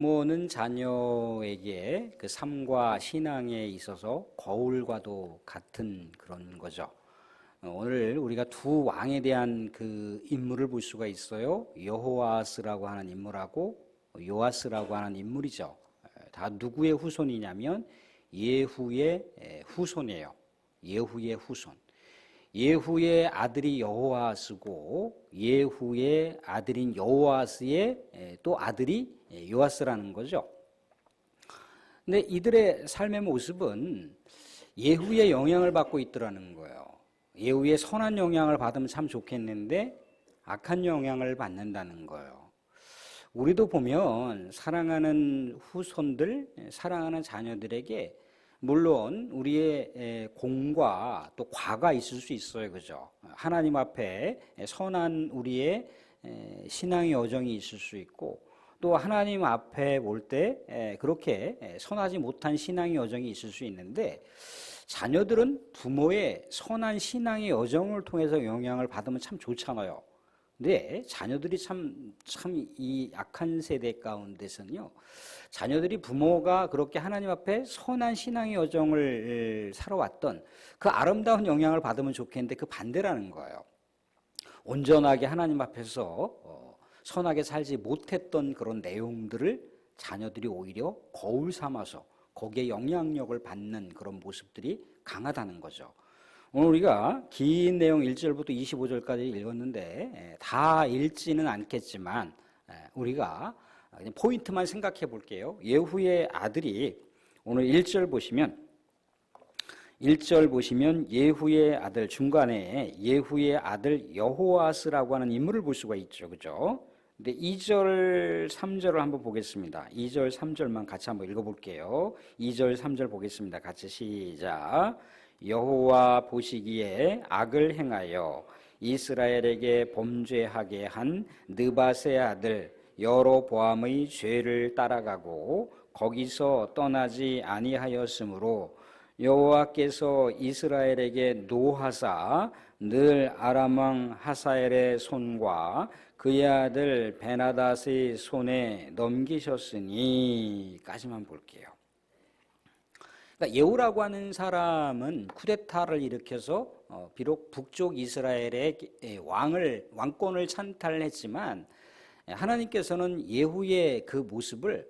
부모는 자녀에게 그 삶과 신앙에 있어서 거울과도 같은 그런 거죠. 오늘 우리가 두 왕에 대한 그 인물을 볼 수가 있어요. 여호아스라고 하는 인물하고 요아스라고 하는 인물이죠. 다 누구의 후손이냐면 예후의 후손이에요. 예후의 후손. 예후의 아들이 여호아스고 예후의 아들인 여호아스의 또 아들이 요아스라는 거죠. 근데 이들의 삶의 모습은 예후의 영향을 받고 있더라는 거예요. 예후의 선한 영향을 받으면 참 좋겠는데 악한 영향을 받는다는 거예요. 우리도 보면 사랑하는 후손들, 사랑하는 자녀들에게 물론 우리의 공과 또 과가 있을 수 있어요. 그죠? 하나님 앞에 선한 우리의 신앙의 여정이 있을 수 있고 또 하나님 앞에 볼 때 그렇게 선하지 못한 신앙의 여정이 있을 수 있는데 자녀들은 부모의 선한 신앙의 여정을 통해서 영향을 받으면 참 좋잖아요. 근데 자녀들이 참 이 악한 세대 가운데서는요, 자녀들이 부모가 그렇게 하나님 앞에 선한 신앙의 여정을 살아왔던 그 아름다운 영향을 받으면 좋겠는데 그 반대라는 거예요. 온전하게 하나님 앞에서 선하게 살지 못했던 그런 내용들을 자녀들이 오히려 거울 삼아서 거기에 영향력을 받는 그런 모습들이 강하다는 거죠. 오늘 우리가 긴 내용 1절부터 25절까지 읽었는데 다 읽지는 않겠지만 우리가 그냥 포인트만 생각해 볼게요. 예후의 아들이 오늘 1절 보시면 예후의 아들 중간에 예후의 아들 여호아스라고 하는 인물을 볼 수가 있죠. 그죠? 근데 2절, 3절을 한번 보겠습니다. 2절, 3절만 같이 한번 읽어볼게요. 2절, 3절 보겠습니다. 같이 시작. 여호와 보시기에 악을 행하여 이스라엘에게 범죄하게 한 느밧의 아들 여로보암의 죄를 따라가고 거기서 떠나지 아니하였으므로 여호와께서 이스라엘에게 노하사 늘 아람 왕 하사엘의 손과 그의 아들 베나닷의 손에 넘기셨으니까지만 볼게요. 그러니까 예후라고 하는 사람은 쿠데타를 일으켜서 비록 북쪽 이스라엘의 왕권을 찬탈했지만 하나님께서는 예후의 그 모습을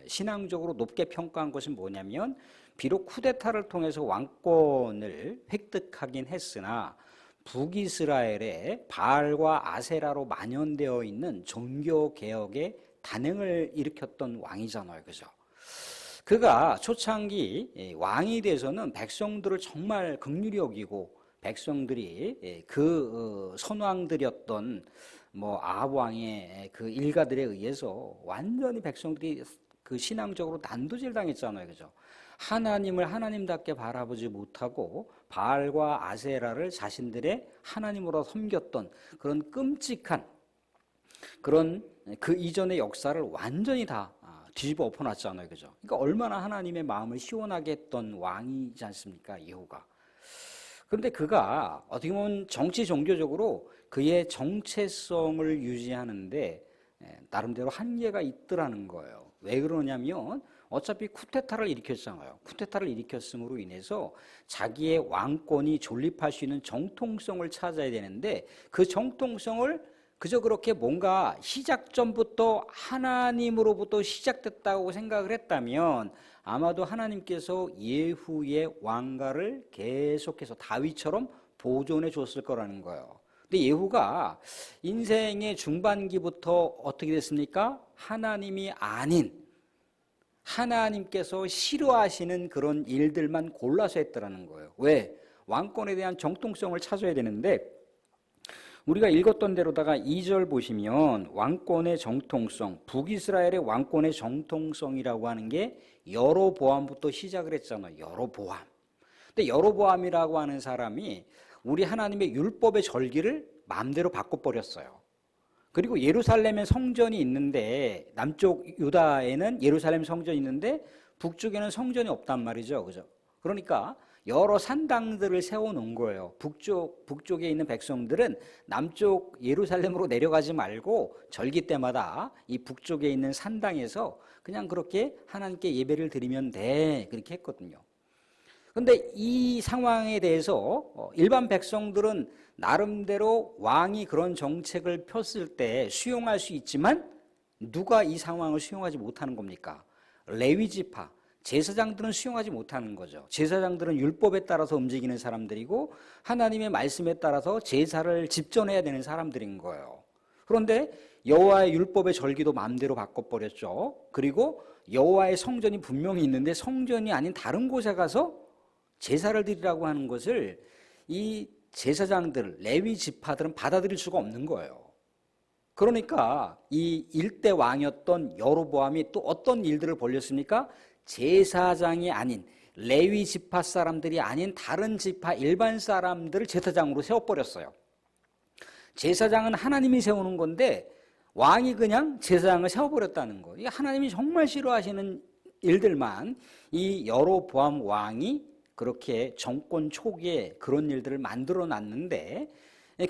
신앙적으로 높게 평가한 것은 뭐냐면 비록 쿠데타를 통해서 왕권을 획득하긴 했으나 북이스라엘에 바알과 아세라로 만연되어 있는 종교개혁의 단행을 일으켰던 왕이잖아요. 그죠? 그가 초창기 왕이 돼서는 백성들을 정말 긍휼히 여기고 백성들이 그 선왕들이었던 뭐 아합 왕의 그 일가들에 의해서 완전히 백성들이 그 신앙적으로 난도질 당했잖아요. 그죠? 하나님을 하나님답게 바라보지 못하고 바알과 아세라를 자신들의 하나님으로 섬겼던 그런 끔찍한 그런 그 이전의 역사를 완전히 다 뒤집어 엎어놨잖아요. 그죠? 그러니까 얼마나 하나님의 마음을 시원하게 했던 왕이지 않습니까? 예후가. 그런데 그가 어떻게 보면 정치 종교적으로 그의 정체성을 유지하는데 나름대로 한계가 있더라는 거예요. 왜 그러냐면 어차피 쿠데타를 일으켰잖아요. 쿠데타를 일으켰음으로 인해서 자기의 왕권이 존립할 수 있는 정통성을 찾아야 되는데 그 정통성을 그저 그렇게 뭔가 시작점부터 하나님으로부터 시작됐다고 생각을 했다면 아마도 하나님께서 예후의 왕가를 계속해서 다윗처럼 보존해 줬을 거라는 거예요. 근데 예후가 인생의 중반기부터 어떻게 됐습니까? 하나님이 아닌 하나님께서 싫어하시는 그런 일들만 골라서 했더라는 거예요. 왜? 왕권에 대한 정통성을 찾아야 되는데 우리가 읽었던 대로다가 2절 보시면 왕권의 정통성, 북이스라엘의 왕권의 정통성이라고 하는 게 여로보암부터 시작을 했잖아요. 여로보암. 근데 여로보암이라고 하는 사람이 우리 하나님의 율법의 절기를 마음대로 바꿔버렸어요. 그리고 예루살렘에 성전이 있는데 남쪽 유다에는 예루살렘 성전이 있는데 북쪽에는 성전이 없단 말이죠. 그죠? 그러니까 여러 산당들을 세워놓은 거예요. 북쪽에 있는 백성들은 남쪽 예루살렘으로 내려가지 말고 절기 때마다 이 북쪽에 있는 산당에서 그냥 그렇게 하나님께 예배를 드리면 돼. 그렇게 했거든요. 그런데 이 상황에 대해서 일반 백성들은 나름대로 왕이 그런 정책을 폈을 때 수용할 수 있지만 누가 이 상황을 수용하지 못하는 겁니까? 레위 지파, 제사장들은 수용하지 못하는 거죠. 제사장들은 율법에 따라서 움직이는 사람들이고 하나님의 말씀에 따라서 제사를 집전해야 되는 사람들인 거예요. 그런데 여호와의 율법의 절기도 마음대로 바꿔버렸죠. 그리고 여호와의 성전이 분명히 있는데 성전이 아닌 다른 곳에 가서 제사를 드리라고 하는 것을 이 제사장들, 레위 지파들은 받아들일 수가 없는 거예요. 그러니까 이 일대 왕이었던 여로보암이 또 어떤 일들을 벌였습니까? 제사장이 아닌 레위 지파 사람들이 아닌 다른 지파 일반 사람들을 제사장으로 세워버렸어요. 제사장은 하나님이 세우는 건데 왕이 그냥 제사장을 세워버렸다는 거. 이게 하나님이 정말 싫어하시는 일들만 이 여로보암 왕이 그렇게 정권 초기에 그런 일들을 만들어 놨는데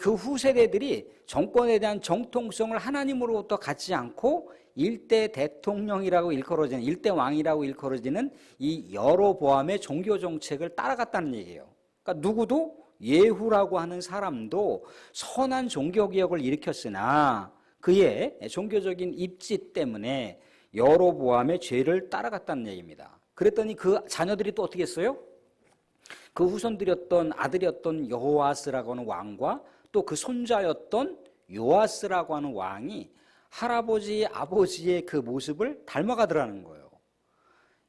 그 후세대들이 정권에 대한 정통성을 하나님으로부터 갖지 않고 일대 대통령이라고 일컬어지는 일대 왕이라고 일컬어지는 이 여로보암의 종교 정책을 따라갔다는 얘기예요. 그러니까 누구도 예후라고 하는 사람도 선한 종교 개혁을 일으켰으나 그의 종교적인 입지 때문에 여로보암의 죄를 따라갔다는 얘기입니다. 그랬더니 그 자녀들이 또 어떻게 했어요? 그 후손들이었던 아들이었던 여호아스라고 하는 왕과 또 그 손자였던 요아스라고 하는 왕이 할아버지 아버지의 그 모습을 닮아가더라는 거예요.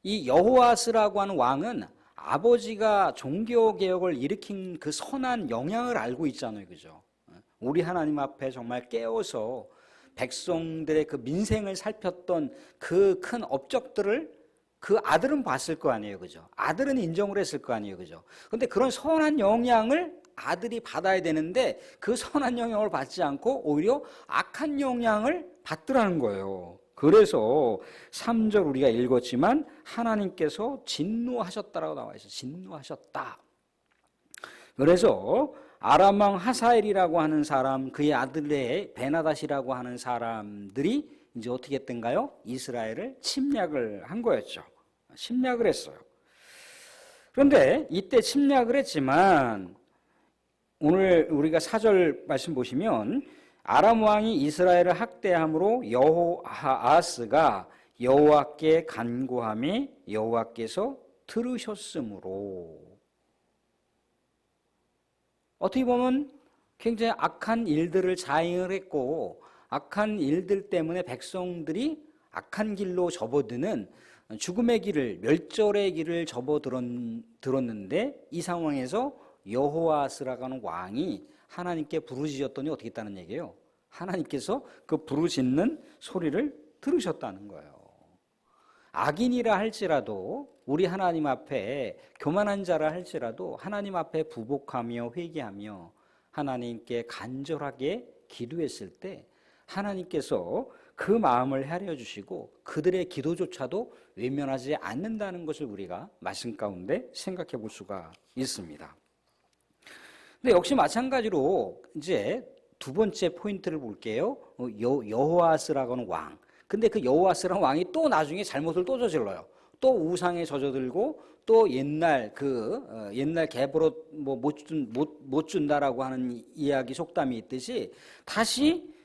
이 여호아스라고 하는 왕은 아버지가 종교개혁을 일으킨 그 선한 영향을 알고 있잖아요. 그죠? 우리 하나님 앞에 정말 깨어서 백성들의 그 민생을 살폈던 그 큰 업적들을 그 아들은 봤을 거 아니에요. 그죠? 아들은 인정을 했을 거 아니에요. 그죠? 근데 그런 선한 영향을 아들이 받아야 되는데 그 선한 영향을 받지 않고 오히려 악한 영향을 받더라는 거예요. 그래서 3절 우리가 읽었지만 하나님께서 진노하셨다라고 나와 있어요. 진노하셨다. 그래서 아람 왕 하사엘이라고 하는 사람, 그의 아들의 베나닷이라고 하는 사람들이 이제 어떻게 했던가요? 이스라엘을 침략을 한 거였죠. 침략을 했어요. 그런데 이때 침략을 했지만 오늘 우리가 4절 말씀 보시면 아람 왕이 이스라엘을 학대함으로 여호아하스가 여호와께 간구함에 여호와께서 들으셨으므로. 어떻게 보면 굉장히 악한 일들을 자행을 했고 악한 일들 때문에 백성들이 악한 길로 접어드는 죽음의 길을, 멸절의 길을 접어들었는데 이 상황에서 여호아스라고 하는 왕이 하나님께 부르짖었더니 어떻게 했다는 얘기예요? 하나님께서 그 부르짖는 소리를 들으셨다는 거예요. 악인이라 할지라도 우리 하나님 앞에 교만한 자라 할지라도 하나님 앞에 부복하며 회개하며 하나님께 간절하게 기도했을 때 하나님께서 그 마음을 헤아려 주시고 그들의 기도조차도 외면하지 않는다는 것을 우리가 말씀 가운데 생각해 볼 수가 있습니다. 근데 역시 마찬가지로 이제 두 번째 포인트를 볼게요. 여호아스라고 하는 왕. 근데 그 여호아스라는 왕이 또 나중에 잘못을 또 저질러요. 또 우상에 젖어들고 또 옛날 옛날 개버릇 못 준다라고 하는 이야기 속담이 있듯이 다시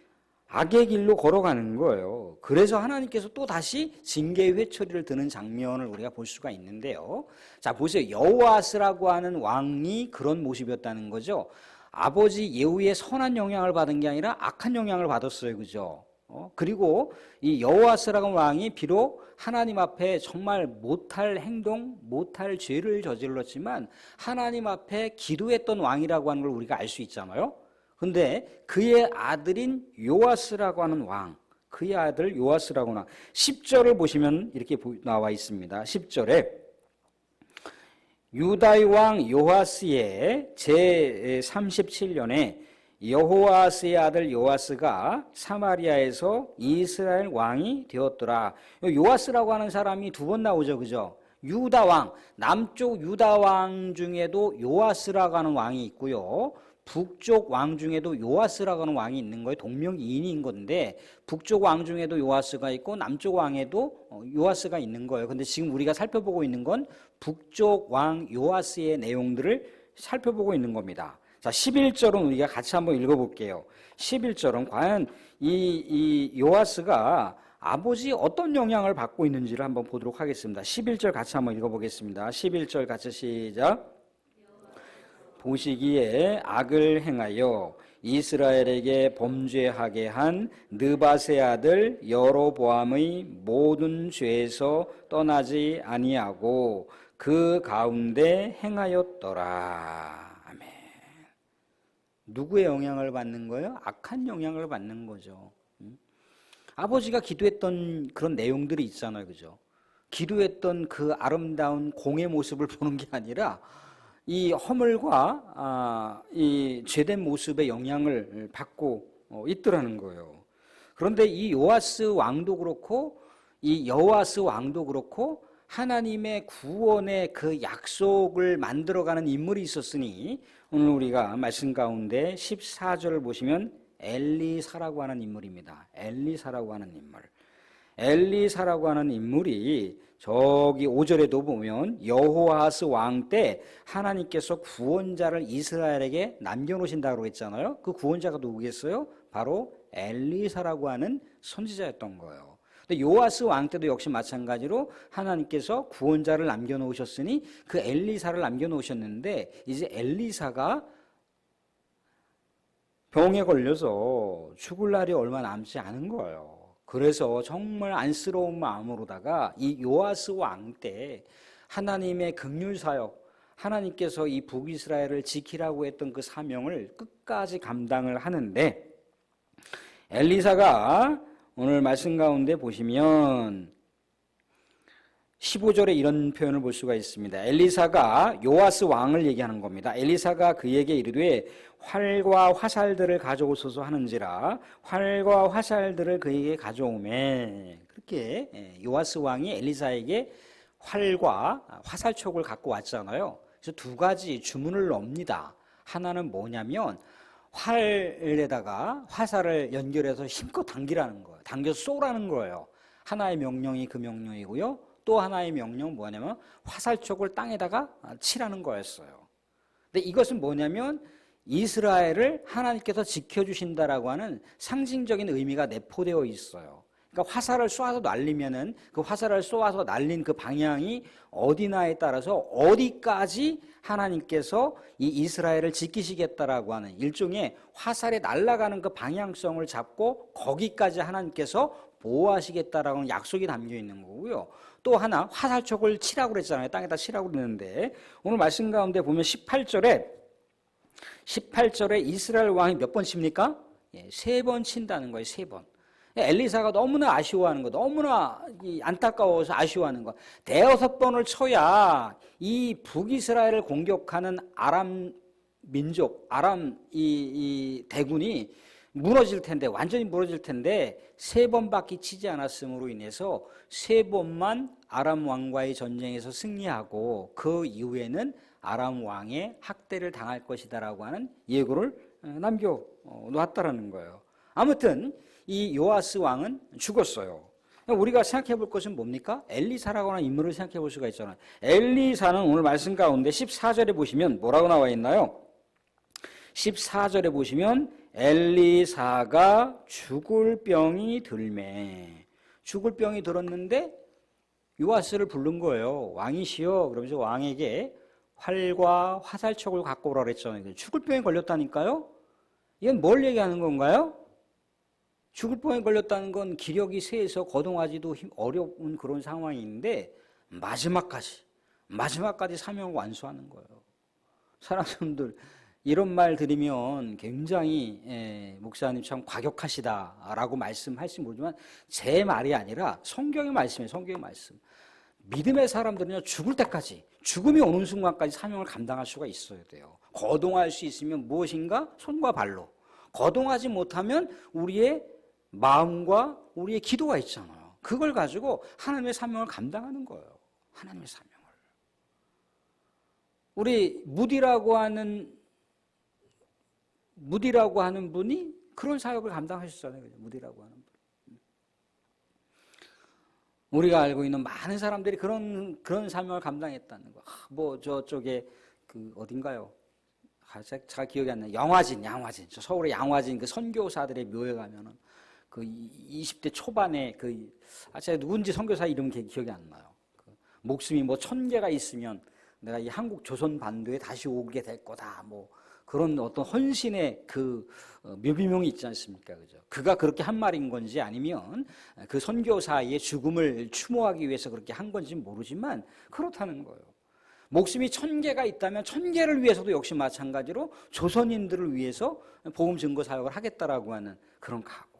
악의 길로 걸어가는 거예요. 그래서 하나님께서 또 다시 징계의 회초리를 드는 장면을 우리가 볼 수가 있는데요. 자, 보세요. 여호아스라고 하는 왕이 그런 모습이었다는 거죠. 아버지 예후의 선한 영향을 받은 게 아니라 악한 영향을 받았어요. 그죠? 그리고 이 여호아스라고 하는 왕이 비록 하나님 앞에 정말 못할 행동, 못할 죄를 저질렀지만 하나님 앞에 기도했던 왕이라고 하는 걸 우리가 알 수 있잖아요. 근데 그의 아들인 요아스라고 하는 왕, 그의 아들 요아스라고 하는 왕, 10절을 보시면 이렇게 나와 있습니다. 10절에 유다의 왕 요아스의 제37년에 여호아스의 아들 요아스가 사마리아에서 이스라엘 왕이 되었더라. 요아스라고 하는 사람이 두 번 나오죠. 그죠? 유다 왕, 남쪽 유다 왕 중에도 요아스라고 하는 왕이 있고요. 북쪽 왕 중에도 요아스라고 하는 왕이 있는 거예요. 동명이인인 건데 북쪽 왕 중에도 요아스가 있고 남쪽 왕에도 요아스가 있는 거예요. 근데 지금 우리가 살펴보고 있는 건 북쪽 왕 요아스의 내용들을 살펴보고 있는 겁니다. 자, 11절은 우리가 같이 한번 읽어볼게요. 11절은 과연 이 요아스가 아버지 어떤 영향을 받고 있는지를 한번 보도록 하겠습니다. 11절 같이 한번 읽어보겠습니다. 11절 같이 시작. 보시기에 악을 행하여 이스라엘에게 범죄하게 한 느밧의 아들 여로보암의 모든 죄에서 떠나지 아니하고 그 가운데 행하였더라. 아멘. 누구의 영향을 받는 거예요? 악한 영향을 받는 거죠. 아버지가 기도했던 그런 내용들이 있잖아요. 그죠? 기도했던 그 아름다운 공의 모습을 보는 게 아니라 이 허물과 이 죄된 모습의 영향을 받고 있더라는 거예요. 그런데 이 요아스 왕도 그렇고 이 여호아스 왕도 그렇고 하나님의 구원의 그 약속을 만들어가는 인물이 있었으니 오늘 우리가 말씀 가운데 14절을 보시면 엘리사라고 하는 인물입니다. 엘리사라고 하는 인물. 엘리사라고 하는 인물이 저기 5절에도 보면 여호아스 왕 때 하나님께서 구원자를 이스라엘에게 남겨놓으신다고 했잖아요. 그 구원자가 누구겠어요? 바로 엘리사라고 하는 선지자였던 거예요. 근데 요아스 왕 때도 역시 마찬가지로 하나님께서 구원자를 남겨놓으셨으니 그 엘리사를 남겨놓으셨는데 이제 엘리사가 병에 걸려서 죽을 날이 얼마 남지 않은 거예요. 그래서 정말 안쓰러운 마음으로다가 이 요아스 왕 때 하나님의 긍휼 사역, 하나님께서 이 북이스라엘을 지키라고 했던 그 사명을 끝까지 감당을 하는데 엘리사가 오늘 말씀 가운데 보시면 15절에 이런 표현을 볼 수가 있습니다. 엘리사가 요아스 왕을 얘기하는 겁니다. 엘리사가 그에게 이르되 활과 화살들을 가져오소서 하는지라 활과 화살들을 그에게 가져오매 그렇게 요아스 왕이 엘리사에게 활과 화살촉을 갖고 왔잖아요. 그래서 두 가지 주문을 넣습니다. 하나는 뭐냐면 활에다가 화살을 연결해서 힘껏 당기라는 거예요. 당겨서 쏘라는 거예요. 하나의 명령이 그 명령이고요. 또 하나의 명령은 뭐냐면 화살촉을 땅에다가 치라는 거였어요. 근데 이것은 뭐냐면 이스라엘을 하나님께서 지켜주신다라고 하는 상징적인 의미가 내포되어 있어요. 그러니까 화살을 쏘아서 날리면은 그 화살을 쏘아서 날린 그 방향이 어디나에 따라서 어디까지 하나님께서 이 이스라엘을 지키시겠다라고 하는 일종의 화살이 날아가는 그 방향성을 잡고 거기까지 하나님께서 보호하시겠다라고 하는 약속이 담겨 있는 거고요. 또 하나 화살촉을 치라고 그랬잖아요. 땅에다 치라고 그랬는데 오늘 말씀 가운데 보면 18절에 이스라엘 왕이 몇 번 칩니까? 3번 친다는 거예요. 3번. 엘리사가 너무나 아쉬워하는 거, 너무나 안타까워서 아쉬워하는 거. 5번을 쳐야 이 북이스라엘을 공격하는 아람 민족, 아람 이 대군이 무너질 텐데, 완전히 무너질 텐데 3번밖에 치지 않았음으로 인해서 3번만 아람 왕과의 전쟁에서 승리하고 그 이후에는 아람 왕의 학대를 당할 것이다라고 하는 예고를 남겨 놓았다라는 거예요. 아무튼 이 요아스 왕은 죽었어요. 우리가 생각해 볼 것은 뭡니까? 엘리사라고 하는 인물을 생각해 볼 수가 있잖아요. 엘리사는 오늘 말씀 가운데 14절에 보시면 뭐라고 나와 있나요? 14절에 보시면 엘리사가 죽을 병이 들매. 죽을 병이 들었는데 요아스를 부른 거예요. 왕이시여. 그러면서 왕에게 활과 화살촉을 갖고 오라 그랬잖아요. 죽을 병에 걸렸다니까요? 이건 뭘 얘기하는 건가요? 죽을 병에 걸렸다는 건 기력이 쇠해서 거동하기도 어려운 그런 상황인데 마지막까지 사명을 완수하는 거예요. 사람들 이런 말 들으면 굉장히 목사님 참 과격하시다라고 말씀할지 모르지만 제 말이 아니라 성경의 말씀이에요. 성경의 말씀. 믿음의 사람들은요 죽을 때까지 죽음이 오는 순간까지 사명을 감당할 수가 있어야 돼요. 거동할 수 있으면 무엇인가? 손과 발로. 거동하지 못하면 우리의 마음과 우리의 기도가 있잖아요. 그걸 가지고 하나님의 사명을 감당하는 거예요. 하나님의 사명을. 우리 무디라고 하는 무디라고 하는 분이 그런 사역을 감당하셨잖아요. 그죠? 무디라고 하는 분. 우리가 알고 있는 많은 사람들이 그런 사명을 감당했다는 거. 뭐 저쪽에 그 어딘가요? 제가 기억이 안 나요. 양화진. 저 서울의 양화진 그 선교사들의 묘에 가면은 그 20대 초반에 제가 누군지 선교사 이름 기억이 안 나요. 목숨이 뭐 1000개가 있으면 내가 이 한국 조선 반도에 다시 오게 될 거다. 뭐 그런 어떤 헌신의 묘비명이 있지 않습니까? 그죠? 그가 그렇게 한 말인 건지 아니면 그 선교사의 죽음을 추모하기 위해서 그렇게 한 건지 모르지만 그렇다는 거예요. 목숨이 1000개가 있다면 1000개를 위해서도 역시 마찬가지로 조선인들을 위해서 복음 증거 사역을 하겠다라고 하는 그런 각오.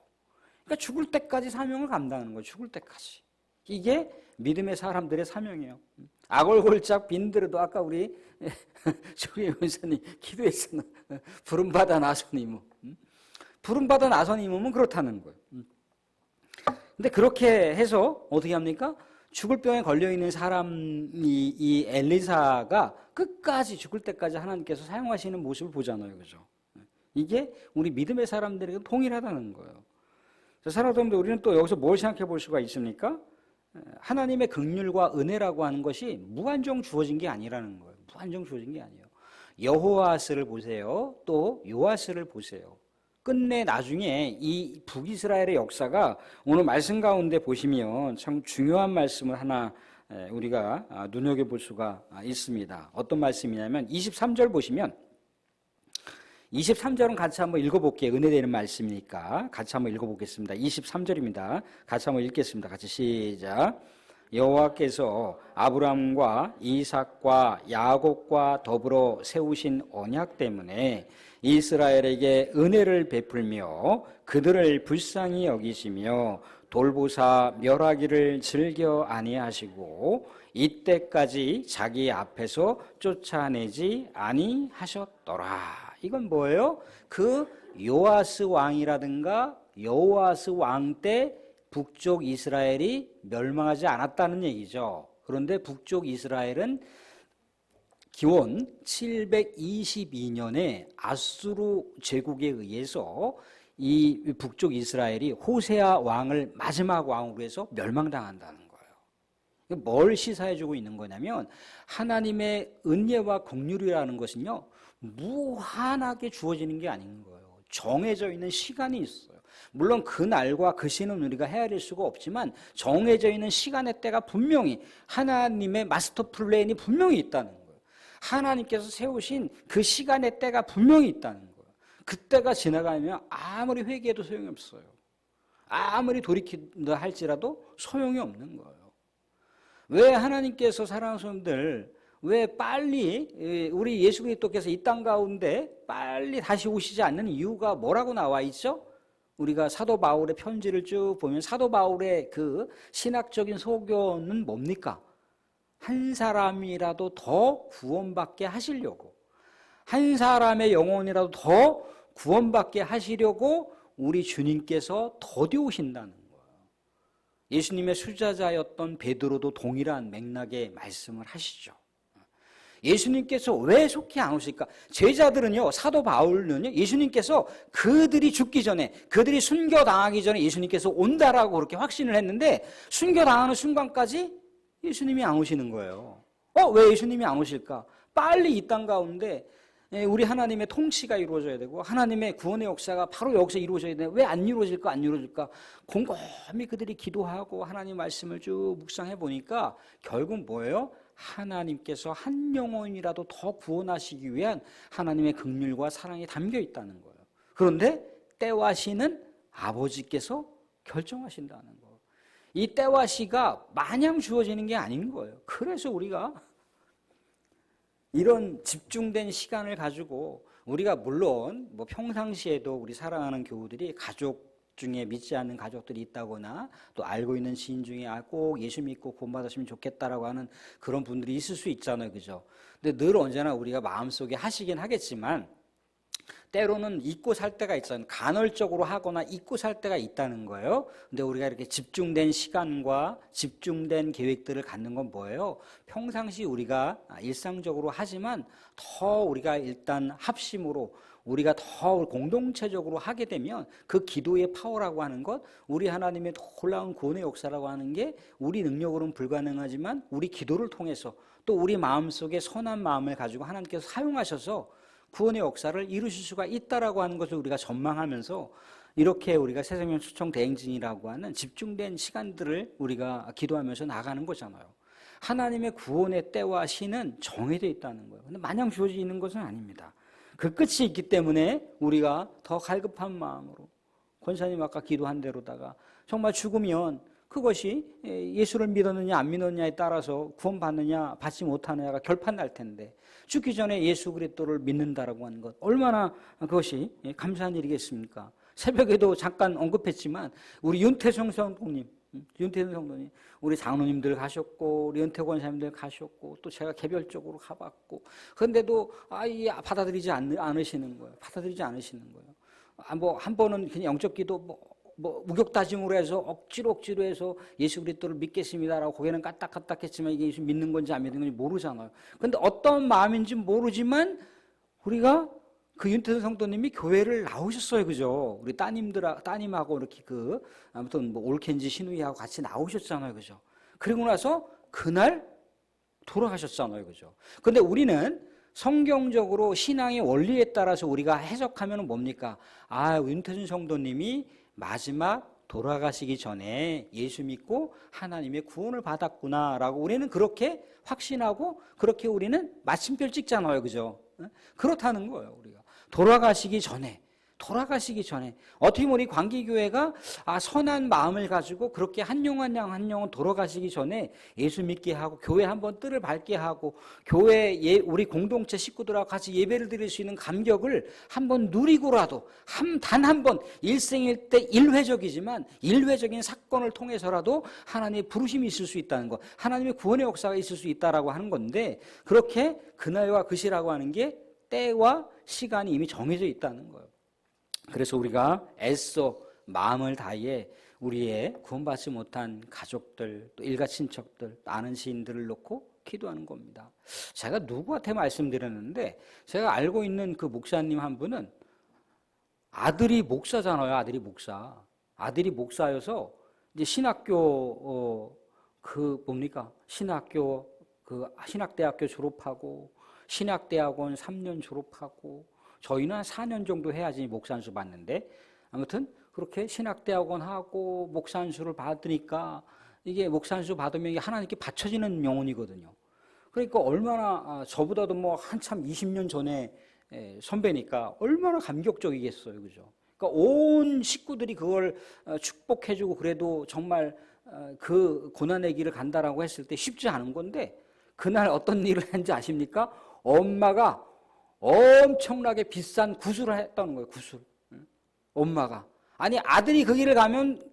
그러니까 죽을 때까지 사명을 감당하는 거예요. 죽을 때까지. 이게 믿음의 사람들의 사명이에요. 아골골짝 빈들어도 아까 우리 조리 원사님 기도했잖아. 부름받아 나선 임무. 부름받아 나선 임무는 그렇다는 거예요. 근데 그렇게 해서 어떻게 합니까? 죽을 병에 걸려있는 사람이 이 엘리사가 끝까지 죽을 때까지 하나님께서 사용하시는 모습을 보잖아요. 그죠? 이게 우리 믿음의 사람들에게 동일하다는 거예요. 사랑하는 여러분들, 우리는 또 여기서 뭘 생각해 볼 수가 있습니까? 하나님의 긍휼과 은혜라고 하는 것이 무한정 주어진 게 아니라는 거예요. 무한정 주어진 게 아니에요. 여호와스를 보세요. 또 요아스를 보세요. 끝내 나중에 이 북이스라엘의 역사가 오늘 말씀 가운데 보시면 참 중요한 말씀을 하나 우리가 눈여겨볼 수가 있습니다. 어떤 말씀이냐면 23절 보시면 23절은 같이 한번 읽어볼게요. 은혜되는 말씀이니까 같이 한번 읽어보겠습니다. 23절입니다. 같이 한번 읽겠습니다. 같이 시작. 여호와께서 아브라함과 이삭과 야곱과 더불어 세우신 언약 때문에 이스라엘에게 은혜를 베풀며 그들을 불쌍히 여기시며 돌보사 멸하기를 즐겨 아니하시고 이때까지 자기 앞에서 쫓아내지 아니하셨더라. 이건 뭐예요? 그 요아스 왕이라든가 여호아스 왕 때 북쪽 이스라엘이 멸망하지 않았다는 얘기죠. 그런데 북쪽 이스라엘은 기원 722년에 아수르 제국에 의해서 이 북쪽 이스라엘이 호세아 왕을 마지막 왕으로 해서 멸망당한다는 거예요. 뭘 시사해주고 있는 거냐면 하나님의 은혜와 긍휼이라는 것은요 무한하게 주어지는 게 아닌 거예요. 정해져 있는 시간이 있어요. 물론 그 날과 그 시는 우리가 헤아릴 수가 없지만 정해져 있는 시간의 때가 분명히 하나님의 마스터 플랜이 분명히 있다는 거예요. 하나님께서 세우신 그 시간의 때가 분명히 있다는 거예요. 그때가 지나가면 아무리 회개해도 소용이 없어요. 아무리 돌이킨다 할지라도 소용이 없는 거예요. 왜 하나님께서 사랑하는 사람들 왜 빨리 우리 예수 그리스도께서 이 땅 가운데 빨리 다시 오시지 않는 이유가 뭐라고 나와 있죠? 우리가 사도 바울의 편지를 쭉 보면 사도 바울의 그 신학적인 소견은 뭡니까? 한 사람이라도 더 구원받게 하시려고, 한 사람의 영혼이라도 더 구원받게 하시려고 우리 주님께서 더디 오신다는 거예요. 예수님의 수자자였던 베드로도 동일한 맥락의 말씀을 하시죠. 예수님께서 왜 속히 안 오실까? 제자들은요, 사도 바울은요, 예수님께서 그들이 죽기 전에, 그들이 순교당하기 전에 예수님께서 온다라고 그렇게 확신을 했는데, 순교당하는 순간까지 예수님이 안 오시는 거예요. 왜 예수님이 안 오실까? 빨리 이 땅 가운데 우리 하나님의 통치가 이루어져야 되고, 하나님의 구원의 역사가 바로 여기서 이루어져야 되는데, 왜 안 이루어질까? 안 이루어질까? 곰곰이 그들이 기도하고 하나님 말씀을 쭉 묵상해 보니까, 결국 뭐예요? 하나님께서 한 영혼이라도 더 구원하시기 위한 하나님의 긍휼과 사랑이 담겨 있다는 거예요. 그런데 때와 시는 아버지께서 결정하신다는 거예요. 이 때와 시가 마냥 주어지는 게 아닌 거예요. 그래서 우리가 이런 집중된 시간을 가지고 우리가 물론 뭐 평상시에도 우리 사랑하는 교우들이 가족 중에 믿지 않는 가족들이 있다거나 또 알고 있는 지인 중에 꼭 예수 믿고 구원받았으면 좋겠다라고 하는 그런 분들이 있을 수 있잖아요. 그죠? 근데 늘 언제나 우리가 마음속에 하시긴 하겠지만 때로는 잊고 살 때가 있잖아요. 간헐적으로 하거나 잊고 살 때가 있다는 거예요. 근데 우리가 이렇게 집중된 시간과 집중된 계획들을 갖는 건 뭐예요? 평상시 우리가 일상적으로 하지만 더 우리가 일단 합심으로 우리가 더 공동체적으로 하게 되면 그 기도의 파워라고 하는 것, 우리 하나님의 놀라운 구원의 역사라고 하는 게 우리 능력으로는 불가능하지만 우리 기도를 통해서 또 우리 마음속에 선한 마음을 가지고 하나님께서 사용하셔서 구원의 역사를 이루실 수가 있다라고 하는 것을 우리가 전망하면서 이렇게 우리가 새생명 초청 대행진이라고 하는 집중된 시간들을 우리가 기도하면서 나가는 거잖아요. 하나님의 구원의 때와 시는 정해져 있다는 거예요. 근데 마냥 주어지는 것은 아닙니다. 그 끝이 있기 때문에 우리가 더 갈급한 마음으로 권사님 아까 기도한 대로다가 정말 죽으면 그것이 예수를 믿었느냐 안 믿었느냐에 따라서 구원받느냐 받지 못하느냐가 결판날 텐데 죽기 전에 예수 그리스도를 믿는다라고 하는 것 얼마나 그것이 감사한 일이겠습니까? 새벽에도 잠깐 언급했지만 우리 윤태성 성도님 우리 장로님들 가셨고 우리 은퇴 권사님들 가셨고 또 제가 개별적으로 가봤고 그런데도 받아들이지 않으시는 거예요. 받아들이지 않으시는 거예요. 뭐 한 번은 그냥 영적 기도 뭐 무격다짐으로 해서 억지로 해서 예수 그리스도를 믿겠습니다라고 고개는 까딱까딱했지만 이게 예수 믿는 건지 안 믿는 건지 모르잖아요. 그런데 어떤 마음인지 모르지만 우리가 그 윤태선 성도님이 교회를 나오셨어요, 그죠? 우리 따님하고 이렇게 아무튼 뭐 올켄지 신우이하고 같이 나오셨잖아요, 그죠? 그리고 나서 그날 돌아가셨잖아요, 그죠? 근데 우리는 성경적으로 신앙의 원리에 따라서 우리가 해석하면 뭡니까? 윤태준 성도님이 마지막 돌아가시기 전에 예수 믿고 하나님의 구원을 받았구나라고 우리는 그렇게 확신하고 그렇게 우리는 마침표를 찍잖아요, 그죠? 그렇다는 거예요, 우리가. 돌아가시기 전에 어떻게 보면 우리 광기교회가 선한 마음을 가지고 그렇게 한 영은 돌아가시기 전에 예수 믿게 하고 교회 한번 뜰을 밝게 하고 교회 우리 공동체 식구들하고 같이 예배를 드릴 수 있는 감격을 한번 누리고라도 단 한 번 일생일 때 일회적인 사건을 통해서라도 하나님의 부르심이 있을 수 있다는 것, 하나님의 구원의 역사가 있을 수 있다라고 하는 건데 그렇게 그날과 그 시라고 하는 게 때와 시간이 이미 정해져 있다는 거예요. 그래서 우리가 애써 마음을 다해 우리의 구원받지 못한 가족들, 또 일가 친척들, 아는 지인들을 놓고 기도하는 겁니다. 제가 누구한테 말씀드렸는데 제가 알고 있는 그 목사님 한 분은 아들이 목사잖아요. 아들이 목사여서 이제 신학교 신학대학교 졸업하고 신학대학원 3년 졸업하고 저희는 한 4년 정도 해야지 목사 안수 받는데 아무튼 그렇게 신학대학원 하고 목사 안수를 받으니까 이게 목사 안수 받으면 이게 하나님께 바쳐지는 영혼이거든요. 그러니까 얼마나 저보다도 뭐 한참 20년 전에 선배니까 얼마나 감격적이겠어요, 그죠? 그러니까 온 식구들이 그걸 축복해주고 그래도 정말 그 고난의 길을 간다라고 했을 때 쉽지 않은 건데 그날 어떤 일을 했는지 아십니까? 엄마가 엄청나게 비싼 구슬을 했다는 거예요. 구슬. 엄마가. 아니 아들이 그 길을 가면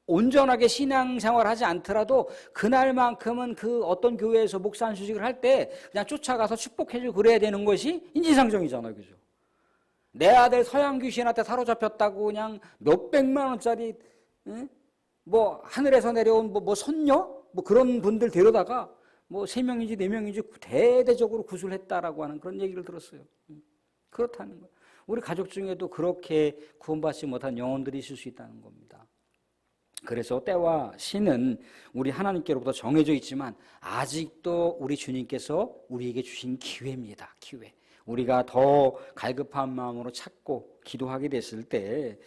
온전하게 신앙생활을 하지 않더라도 그날만큼은 그 어떤 교회에서 목사 안수식을 할 때 그냥 쫓아가서 축복해주고 그래야 되는 것이 인지상정이잖아요. 그죠? 내 아들 서양 귀신한테 사로잡혔다고 그냥 몇백만 원짜리 뭐 하늘에서 내려온 뭐 손녀? 뭐 그런 분들 데려다가 뭐 3명인지 4명인지 대대적으로 구술했다라고 하는 그런 얘기를 들었어요. 그렇다는 거예요. 우리 가족 중에도 그렇게 구원받지 못한 영혼들이 있을 수 있다는 겁니다. 그래서 때와 시는 우리 하나님께로부터 정해져 있지만 아직도 우리 주님께서 우리에게 주신 기회입니다. 기회. 우리가 더 갈급한 마음으로 찾고 기도하게 됐을 때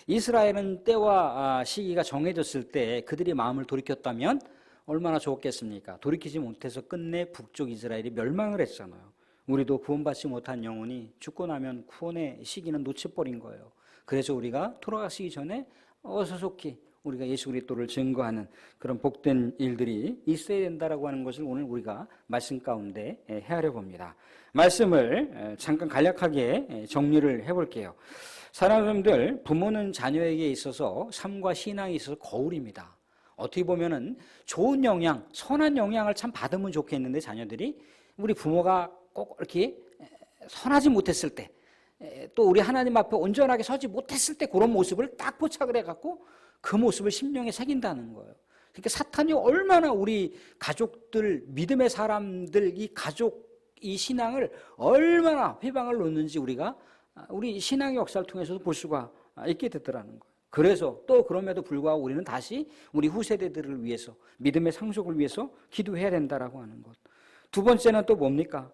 이스라엘은 때와 시기가 정해졌을 때 그들이 마음을 돌이켰다면 얼마나 좋았겠습니까? 돌이키지 못해서 끝내 북쪽 이스라엘이 멸망을 했잖아요. 우리도 구원받지 못한 영혼이 죽고 나면 구원의 시기는 놓쳐버린 거예요. 그래서 우리가 돌아가시기 전에 어서속히 우리가 예수 그리스도를 증거하는 그런 복된 일들이 있어야 된다라고 하는 것을 오늘 우리가 말씀 가운데 헤아려 봅니다. 말씀을 잠깐 간략하게 정리를 해볼게요. 사랑하는 부모는 자녀에게 있어서 삶과 신앙에 있어서 거울입니다. 어떻게 보면은 좋은 영향, 선한 영향을 참 받으면 좋겠는데 자녀들이 우리 부모가 꼭 이렇게 선하지 못했을 때, 또 우리 하나님 앞에 온전하게 서지 못했을 때 그런 모습을 딱 포착을 해갖고 그 모습을 심령에 새긴다는 거예요. 그러니까 사탄이 얼마나 우리 가족들, 믿음의 사람들, 이 가족, 이 신앙을 얼마나 회방을 놓는지 우리가 우리 신앙의 역사를 통해서도 볼 수가 있게 되더라는 거예요. 그래서 또 그럼에도 불구하고 우리는 다시 우리 후세대들을 위해서 믿음의 상속을 위해서 기도해야 된다라고 하는 것. 두 번째는 또 뭡니까?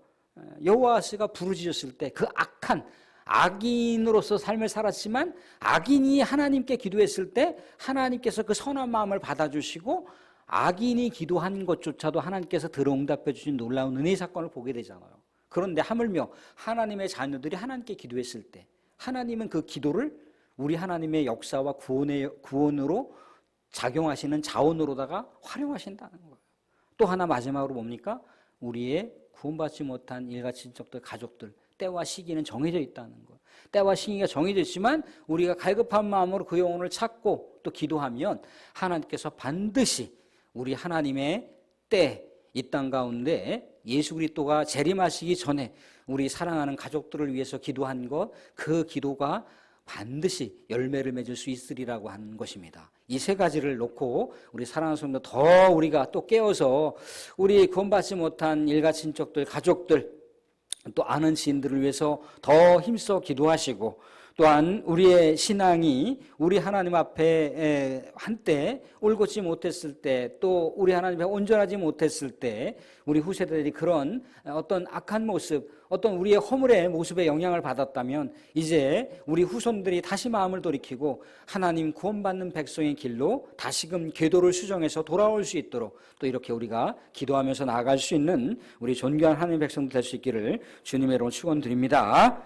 여호아스가 부르짖었을 때 그 악한 악인으로서 삶을 살았지만 악인이 하나님께 기도했을 때 하나님께서 그 선한 마음을 받아주시고 악인이 기도한 것조차도 하나님께서 들어응답해 주신 놀라운 은혜의 사건을 보게 되잖아요. 그런데 하물며 하나님의 자녀들이 하나님께 기도했을 때 하나님은 그 기도를 우리 하나님의 역사와 구원으로 작용하시는 자원으로다가 활용하신다는 거예요. 또 하나 마지막으로 뭡니까? 우리의 구원받지 못한 일가 친척들, 가족들 때와 시기는 정해져 있다는 것. 때와 시기가 정해져 있지만 우리가 갈급한 마음으로 그 영혼을 찾고 또 기도하면 하나님께서 반드시 우리 하나님의 때 이 땅 가운데 예수 그리스도가 재림하시기 전에 우리 사랑하는 가족들을 위해서 기도한 것, 그 기도가 반드시 열매를 맺을 수 있으리라고 하는 것입니다. 이 세 가지를 놓고 우리 사랑하는 성도 더 우리가 또 깨어서 우리 구원받지 못한 일가 친척들, 가족들, 또 아는 지인들을 위해서 더 힘써 기도하시고 또한 우리의 신앙이 우리 하나님 앞에 한때 올곧지 못했을 때 또 우리 하나님 앞에 온전하지 못했을 때 우리 후세대들이 그런 어떤 악한 모습, 어떤 우리의 허물의 모습에 영향을 받았다면 이제 우리 후손들이 다시 마음을 돌이키고 하나님 구원받는 백성의 길로 다시금 궤도를 수정해서 돌아올 수 있도록 또 이렇게 우리가 기도하면서 나아갈 수 있는 우리 존귀한 하나님의 백성들 될 수 있기를 주님의 이름으로 축원드립니다.